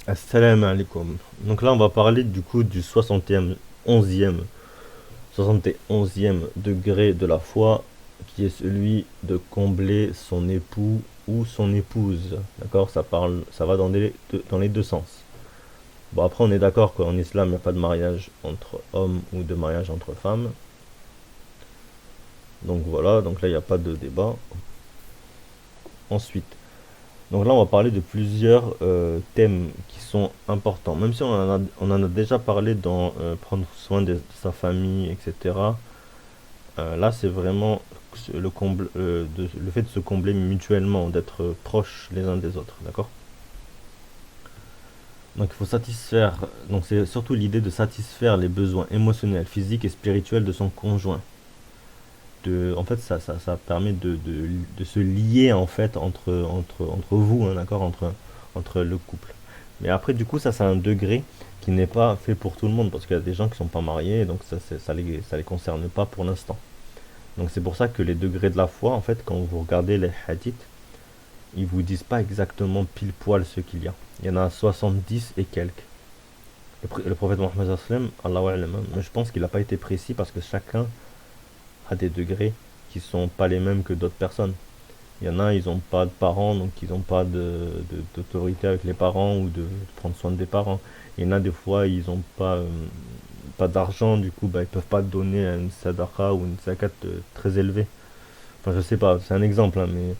Assalamu alaikum. Donc là, on va parler du coup du 71e degré de la foi, qui est celui de combler son époux ou son épouse. D'accord? Ça va dans les deux sens. Bon, après, on est d'accord qu'en islam, il n'y a pas de mariage entre hommes ou de mariage entre femmes. Donc voilà, donc là, il n'y a pas de débat. Ensuite, donc là, on va parler de plusieurs thèmes qui sont importants. Même si on en a déjà parlé dans prendre soin de sa famille, etc. Là, c'est vraiment le fait de se combler mutuellement, d'être proches les uns des autres, d'accord? Donc il faut satisfaire, donc c'est surtout l'idée de satisfaire les besoins émotionnels, physiques et spirituels de son conjoint. En fait, ça permet de se lier en fait entre vous, hein, d'accord, entre le couple. Mais après, du coup, ça c'est un degré qui n'est pas fait pour tout le monde parce qu'il y a des gens qui sont pas mariés, donc ça les concerne pas pour l'instant. Donc c'est pour ça que les degrés de la foi, en fait, quand vous regardez les hadiths, ils vous disent pas exactement pile poil ce qu'il y a. Il y en a 70 et quelques. Le prophète Mohammed sallam, Allahu a'lam, hein, mais je pense qu'il n'a pas été précis parce que chacun a des degrés qui sont pas les mêmes que d'autres personnes. Il y en a, ils n'ont pas de parents, donc ils n'ont pas d'autorité avec les parents ou de prendre soin des parents. Il y en a des fois, ils n'ont pas d'argent, du coup, bah, ils peuvent pas donner une sadaqa ou une zakat très élevée. Enfin, je sais pas, c'est un exemple, hein, mais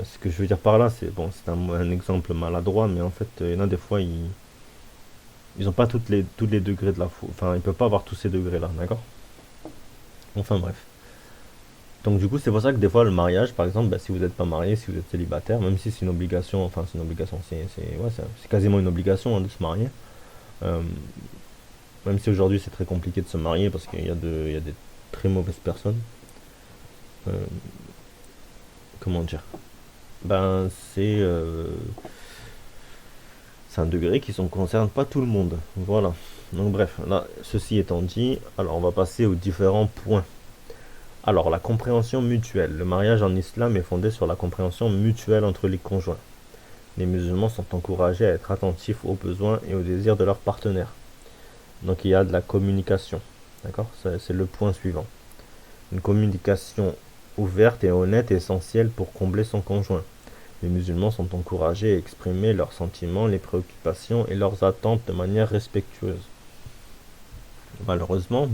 ce que je veux dire par là, c'est bon, c'est un exemple maladroit, mais en fait, il y en a des fois, ils ont pas tous les degrés de la foi. Enfin, ils peuvent pas avoir tous ces degrés-là, d'accord? Enfin, bref. Donc, du coup, c'est pour ça que des fois, le mariage, par exemple, bah, si vous n'êtes pas marié, si vous êtes célibataire, même si c'est une obligation, enfin, c'est une obligation, ouais, c'est quasiment une obligation hein, de se marier. Euh, Même si aujourd'hui, c'est très compliqué de se marier parce qu'il y a des très mauvaises personnes. Euh, Comment dire? Ben, c'est un degré qui ne concerne pas tout le monde. Voilà. Donc bref, là, ceci étant dit, alors on va passer aux différents points. Alors, la compréhension mutuelle. Le mariage en islam est fondé sur la compréhension mutuelle entre les conjoints. Les musulmans sont encouragés à être attentifs aux besoins et aux désirs de leur partenaire. Donc il y a de la communication. D'accord? C'est le point suivant. Une communication ouverte et honnête est essentielle pour combler son conjoint. Les musulmans sont encouragés à exprimer leurs sentiments, les préoccupations et leurs attentes de manière respectueuse. Malheureusement,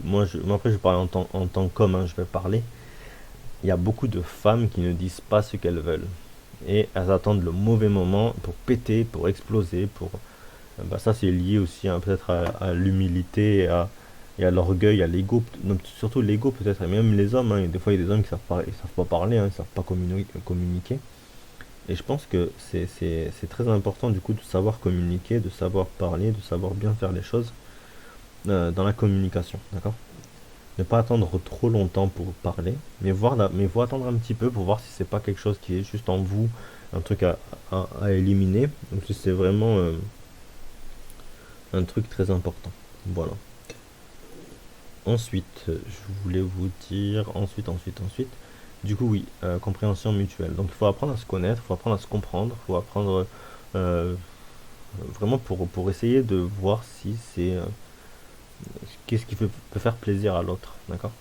moi après je parle en tant qu'homme, hein, je vais parler. Il y a beaucoup de femmes qui ne disent pas ce qu'elles veulent. Et elles attendent le mauvais moment pour péter, pour exploser, bah ça c'est lié aussi hein, peut-être à l'humilité et à l'orgueil, à l'ego, donc surtout l'ego peut-être, et même les hommes, hein, des fois il y a des hommes qui savent pas parler, hein, ils savent pas communiquer. Et je pense que c'est très important du coup de savoir communiquer, de savoir parler, de savoir bien faire les choses dans la communication, d'accord? Ne pas attendre trop longtemps pour parler, mais vous attendre un petit peu pour voir si c'est pas quelque chose qui est juste en vous, un truc à éliminer, donc si c'est vraiment un truc très important. Voilà. Ensuite, je voulais vous dire, ensuite. Du coup, oui, compréhension mutuelle. Donc, il faut apprendre à se connaître, il faut apprendre à se comprendre, il faut apprendre euh, vraiment pour essayer de voir si qu'est-ce qui peut faire plaisir à l'autre, d'accord?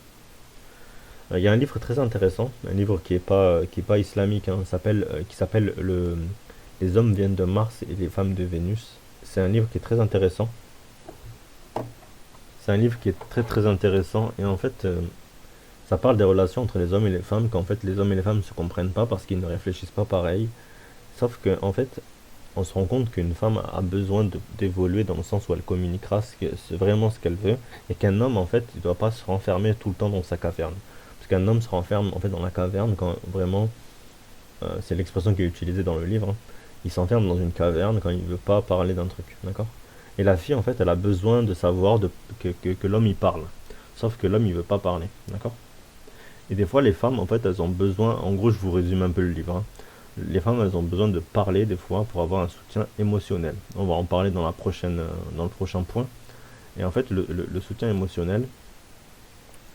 Il y a un livre très intéressant, un livre qui est pas islamique, hein, qui s'appelle Les hommes viennent de Mars et les femmes de Vénus. C'est un livre qui est très intéressant. C'est un livre qui est très très intéressant et en fait, ça parle des relations entre les hommes et les femmes, qu'en fait les hommes et les femmes ne se comprennent pas parce qu'ils ne réfléchissent pas pareil. Sauf que en fait, on se rend compte qu'une femme a besoin d'évoluer dans le sens où elle communiquera c'est vraiment ce qu'elle veut, et qu'un homme en fait, il ne doit pas se renfermer tout le temps dans sa caverne. Parce qu'un homme se renferme en fait dans la caverne quand vraiment, c'est l'expression qui est utilisée dans le livre, hein. Il s'enferme dans une caverne quand il veut pas parler d'un truc, d'accord? Et la fille en fait, elle a besoin de savoir que l'homme y parle. Sauf que l'homme il veut pas parler, d'accord? Et des fois, les femmes, en fait, elles ont besoin, en gros, je vous résume un peu le livre, hein. Les femmes, elles ont besoin de parler des fois pour avoir un soutien émotionnel. On va en parler dans le prochain point. Et en fait, le soutien émotionnel,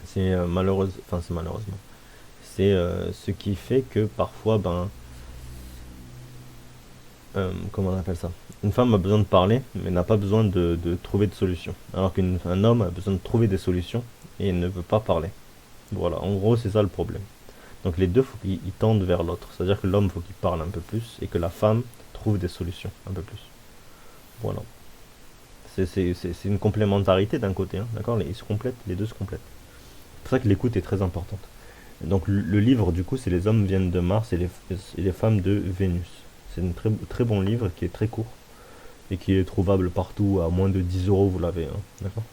c'est malheureusement, c'est ce qui fait que parfois, ben, comment on appelle ça? Une femme a besoin de parler, mais n'a pas besoin de trouver de solution. Alors qu'un homme a besoin de trouver des solutions et ne veut pas parler. Voilà, en gros, c'est ça le problème. Donc les deux, faut qu'ils ils tendent vers l'autre. C'est-à-dire que l'homme, faut qu'il parle un peu plus et que la femme trouve des solutions un peu plus. Voilà. C'est une complémentarité d'un côté, hein, d'accord? Ils se complètent, les deux se complètent. C'est pour ça que l'écoute est très importante. Donc le livre, du coup, c'est Les hommes viennent de Mars et les femmes de Vénus. C'est un très, très bon livre qui est très court et qui est trouvable partout à moins de 10 euros, vous l'avez, hein, d'accord?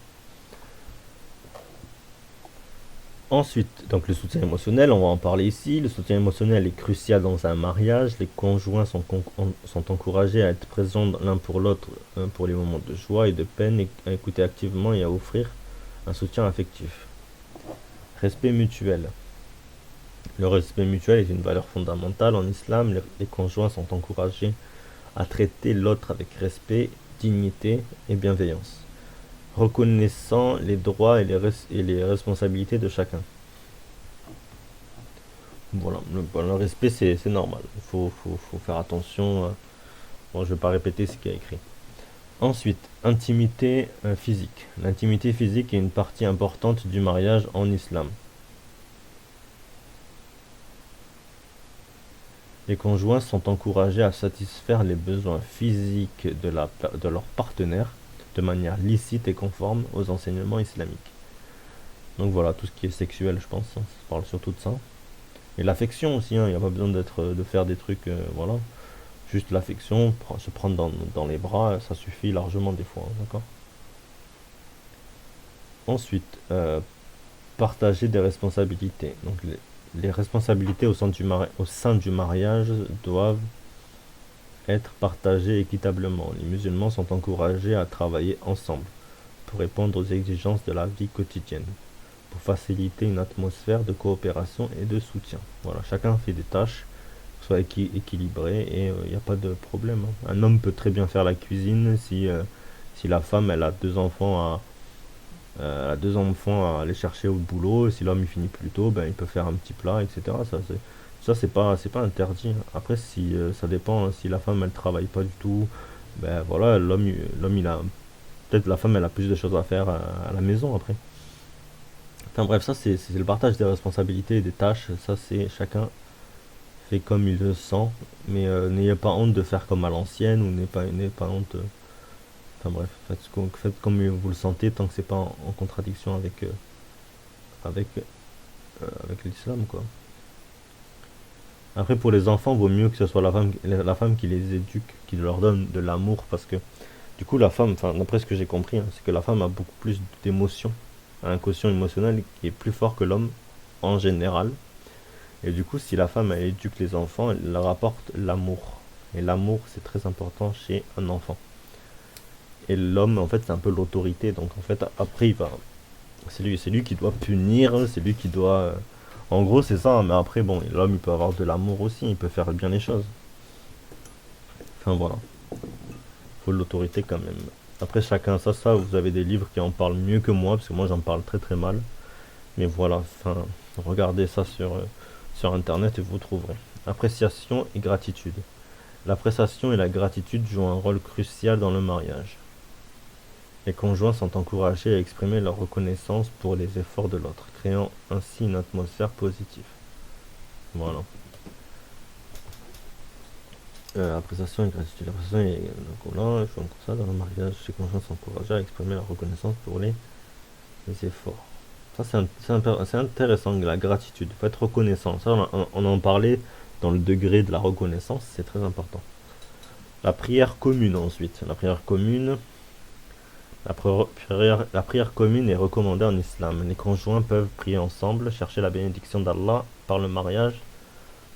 Ensuite, donc le soutien émotionnel, on va en parler ici. Le soutien émotionnel est crucial dans un mariage. Les conjoints sont encouragés à être présents l'un pour l'autre pour les moments de joie et de peine, et à écouter activement et à offrir un soutien affectif. Respect mutuel. Le respect mutuel est une valeur fondamentale en islam. Les conjoints sont encouragés à traiter l'autre avec respect, dignité et bienveillance, reconnaissant les droits et les responsabilités de chacun. Voilà, le respect c'est normal, faut faire attention. Bon, je vais pas répéter ce qui est écrit. Ensuite, intimité physique. L'intimité physique est une partie importante du mariage en islam. Les conjoints sont encouragés à satisfaire les besoins physiques de leur partenaire de manière licite et conforme aux enseignements islamiques. Donc voilà, tout ce qui est sexuel, je pense, hein, ça parle surtout de ça. Et l'affection aussi, hein, il n'y a pas besoin de faire des trucs, voilà. Juste l'affection, se prendre dans les bras, ça suffit largement des fois, hein, d'accord? Ensuite, partager des responsabilités. Donc les responsabilités au sein du mariage doivent être partagées équitablement. Les musulmans sont encouragés à travailler ensemble pour répondre aux exigences de la vie quotidienne, pour faciliter une atmosphère de coopération et de soutien. Voilà, chacun fait des tâches, soit équilibré, et il n'y a pas de problème, hein. Un homme peut très bien faire la cuisine si la femme elle a deux enfants à aller chercher au boulot. Si l'homme il finit plus tôt, ben il peut faire un petit plat, etc. Ça c'est pas interdit, hein. Après si ça dépend, hein, si la femme elle travaille pas du tout, ben voilà, l'homme il a peut-être la femme elle a plus de choses à faire à la maison après. Enfin bref, ça c'est le partage des responsabilités et des tâches. Ça c'est chacun fait comme il le sent, mais n'ayez pas honte de faire comme à l'ancienne, ou n'ayez pas honte. Enfin bref, faites comme vous le sentez tant que c'est pas en contradiction avec, avec l'islam, quoi. Après, pour les enfants, vaut mieux que ce soit la femme qui les éduque, qui leur donne de l'amour, parce que du coup, la femme, enfin, d'après ce que j'ai compris, hein, c'est que la femme a beaucoup plus d'émotions, un quotient émotionnel qui est plus fort que l'homme en général. Et du coup, si la femme elle éduque les enfants, elle leur apporte l'amour. Et l'amour, c'est très important chez un enfant. Et l'homme, en fait, c'est un peu l'autorité. Donc, en fait, après, c'est lui qui doit punir, c'est lui qui doit. En gros, c'est ça, hein. Mais après, bon, l'homme, il peut avoir de l'amour aussi, il peut faire bien les choses. Enfin, voilà. Il faut de l'autorité quand même. Après, chacun ça, vous avez des livres qui en parlent mieux que moi, parce que moi, j'en parle très très mal. Mais voilà, enfin, regardez ça sur internet et vous trouverez. Appréciation et gratitude. L'appréciation et la gratitude jouent un rôle crucial dans le mariage. Les conjoints sont encouragés à exprimer leur reconnaissance pour les efforts de l'autre, créant ainsi une atmosphère positive. Voilà. Appréciation et gratitude. L'appréciation et donc là, je comme ça, dans le mariage, les conjoints sont encouragés à exprimer leur reconnaissance pour les efforts. Ça, c'est intéressant, la gratitude. Il faut être reconnaissant. Ça, on en parlait dans le degré de la reconnaissance, c'est très important. La prière commune ensuite. La prière commune est recommandée en islam. Les conjoints peuvent prier ensemble, chercher la bénédiction d'Allah par le mariage,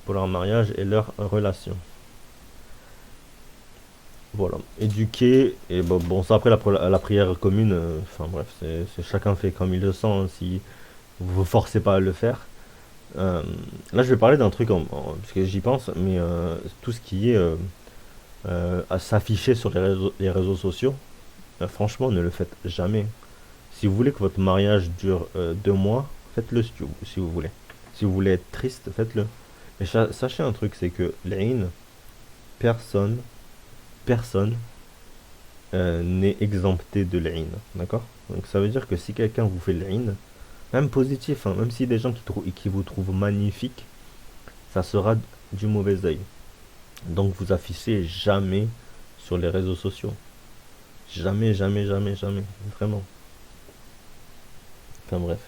pour leur mariage et leur relation. Voilà. Éduquer, et bon ça après la prière commune, enfin bref, chacun fait comme il le sent, hein, si vous vous forcez pas à le faire. Euh, Là je vais parler d'un truc, parce que j'y pense, mais tout ce qui est à s'afficher sur les réseaux sociaux, franchement ne le faites jamais. Si vous voulez que votre mariage dure 2 mois, faites-le si vous voulez. Si vous voulez être triste, faites-le. Mais sachez un truc, c'est que l'aïn, personne personne n'est exempté de l'ain. D'accord? Donc ça veut dire que si quelqu'un vous fait l'ain, même positif, hein, même si des gens qui vous trouvent magnifique, ça sera du mauvais œil. Donc vous affichez jamais sur les réseaux sociaux. Jamais, jamais, jamais, jamais. Vraiment. Enfin bref.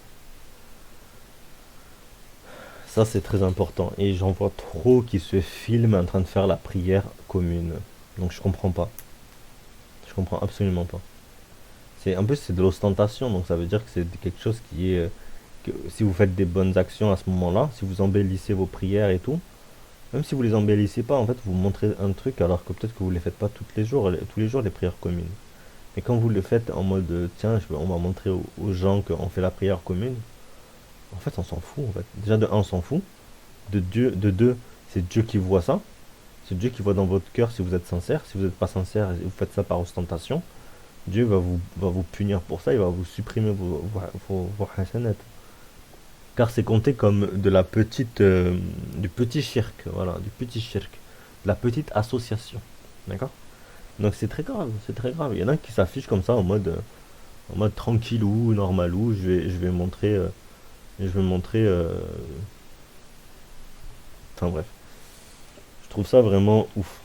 Ça c'est très important. Et j'en vois trop qui se filment en train de faire la prière commune. Donc je comprends pas. Je comprends absolument pas. En plus c'est de l'ostentation, donc ça veut dire que c'est quelque chose qui est que si vous faites des bonnes actions à ce moment-là, si vous embellissez vos prières et tout, même si vous les embellissez pas, en fait, vous montrez un truc alors que peut-être que vous les faites pas tous les jours les prières communes. Mais quand vous le faites en mode tiens, on va montrer aux gens qu'on fait la prière commune, en fait, on s'en fout. En fait. Déjà de un, on s'en fout. De deux, c'est Dieu qui voit ça. C'est Dieu qui voit dans votre cœur si vous êtes sincère. Si vous n'êtes pas sincère et vous faites ça par ostentation, Dieu va vous punir pour ça. Il va vous supprimer vos hasanat. Car c'est compté comme du petit shirk, voilà, du petit shirk, de la petite association, d'accord? Donc c'est très grave, c'est très grave. Il y en a qui s'affichent comme ça en mode tranquillou, normalou. Je vais montrer. Enfin bref, je trouve ça vraiment ouf.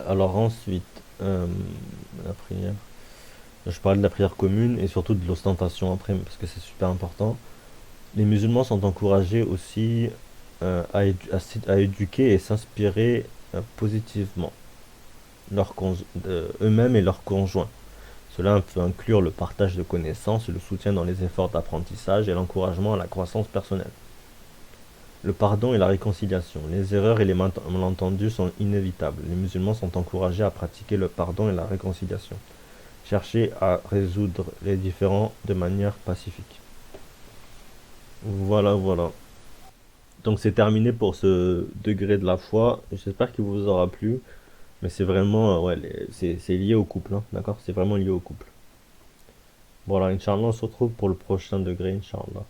Alors ensuite, la prière. Je parle de la prière commune et surtout de l'ostentation après, parce que c'est super important. Les musulmans sont encouragés aussi à éduquer et s'inspirer positivement eux-mêmes et leurs conjoints. Cela peut inclure le partage de connaissances, le soutien dans les efforts d'apprentissage et l'encouragement à la croissance personnelle. Le pardon et la réconciliation. Les erreurs et les malentendus sont inévitables. Les musulmans sont encouragés à pratiquer le pardon et la réconciliation. Chercher à résoudre les différends de manière pacifique. Voilà, voilà. Donc c'est terminé pour ce degré de la foi. J'espère qu'il vous aura plu. Mais c'est vraiment, ouais, c'est lié au couple, hein, d'accord? C'est vraiment lié au couple. Voilà, Inch'Allah, on se retrouve pour le prochain degré, Inch'Allah.